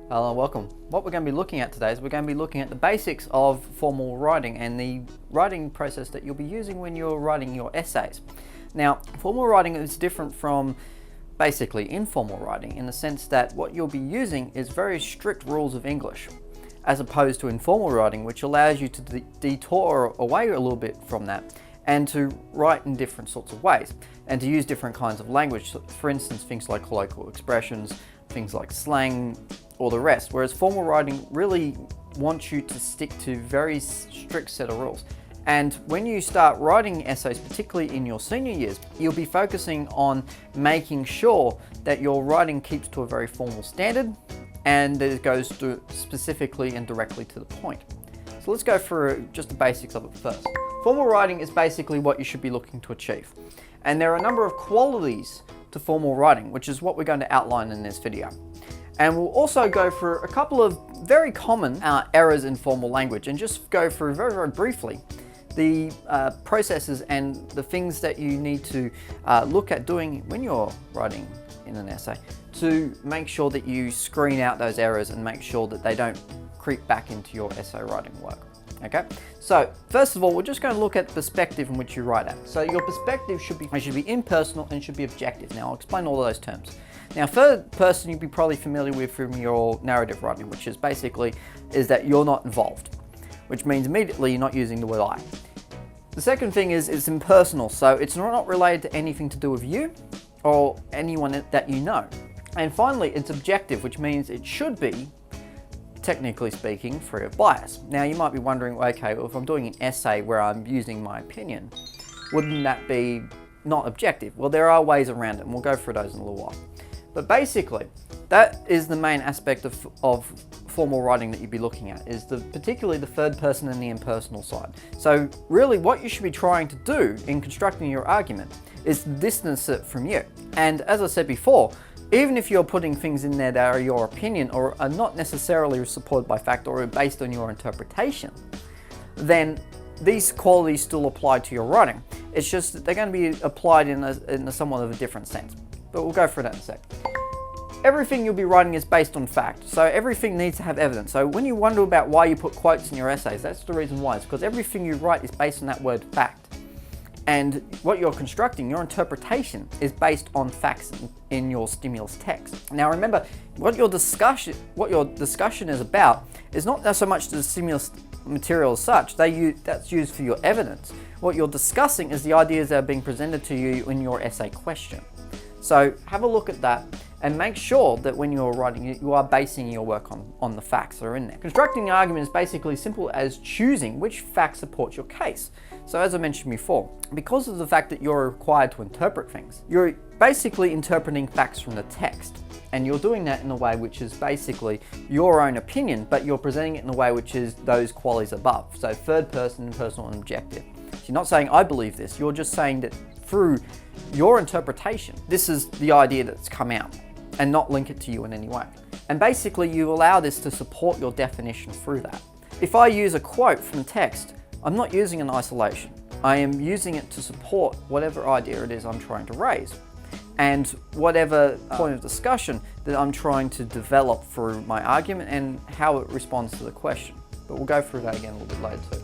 Hello and welcome. What we're going to be looking at today is we're going to be looking at the basics of formal writing and the writing process that you'll be using when you're writing your essays. Now, formal writing is different from basically informal writing in the sense that what you'll be using is very strict rules of English, as opposed to informal writing, which allows you to detour away a little bit from that and to write in different sorts of ways and to use different kinds of language. For instance, things like colloquial expressions, things like slang, or the rest. Whereas formal writing really wants you to stick to very strict set of rules. And when you start writing essays, particularly in your senior years, you'll be focusing on making sure that your writing keeps to a very formal standard and that it goes to specifically and directly to the point. So let's go through just the basics of it first. Formal writing is basically what you should be looking to achieve. And there are a number of qualities to formal writing, which is what we're going to outline in this video. And we'll also go through a couple of very common errors in formal language and just go through very, very briefly the processes and the things that you need to look at doing when you're writing in an essay to make sure that you screen out those errors and make sure that they don't creep back into your essay writing work. Okay, so first of all, we're just going to look at the perspective in which you write at. So your perspective should be impersonal and should be objective. Now I'll explain all of those terms. Now, third person you'd be probably familiar with from your narrative writing, which is basically that you're not involved, which means immediately you're not using the word I. The second thing is it's impersonal, so it's not related to anything to do with you or anyone that you know. And finally, it's objective, which means it should be, technically speaking, free of bias. Now you might be wondering, okay, well, if I'm doing an essay where I'm using my opinion, wouldn't that be not objective? Well, there are ways around it, and we'll go through those in a little while. But basically, that is the main aspect of formal writing that you'd be looking at, is particularly the third person and the impersonal side. So really what you should be trying to do in constructing your argument is distance it from you. And as I said before, even if you're putting things in there that are your opinion or are not necessarily supported by fact or are based on your interpretation, then these qualities still apply to your writing. It's just that they're going to be applied in a somewhat of a different sense. But we'll go through that in a sec. Everything you'll be writing is based on fact, so everything needs to have evidence. So when you wonder about why you put quotes in your essays, that's the reason why. It's because everything you write is based on that word fact. And what you're constructing, your interpretation, is based on facts in your stimulus text. Now remember, what your discussion is about is not so much the stimulus material as such. That's used for your evidence. What you're discussing is the ideas that are being presented to you in your essay question. So have a look at that and make sure that when you're writing, you are basing your work on the facts that are in there. Constructing the argument is basically simple as choosing which facts support your case. So as I mentioned before, because of the fact that you're required to interpret things, you're basically interpreting facts from the text. And you're doing that in a way which is basically your own opinion, but you're presenting it in a way which is those qualities above. So third person, impersonal, and objective. So you're not saying, I believe this, you're just saying that through your interpretation, this is the idea that's come out, and not link it to you in any way. And basically you allow this to support your definition through that. If I use a quote from the text, I'm not using it in isolation. I am using it to support whatever idea it is I'm trying to raise and whatever point of discussion that I'm trying to develop through my argument and how it responds to the question. But we'll go through that again a little bit later too.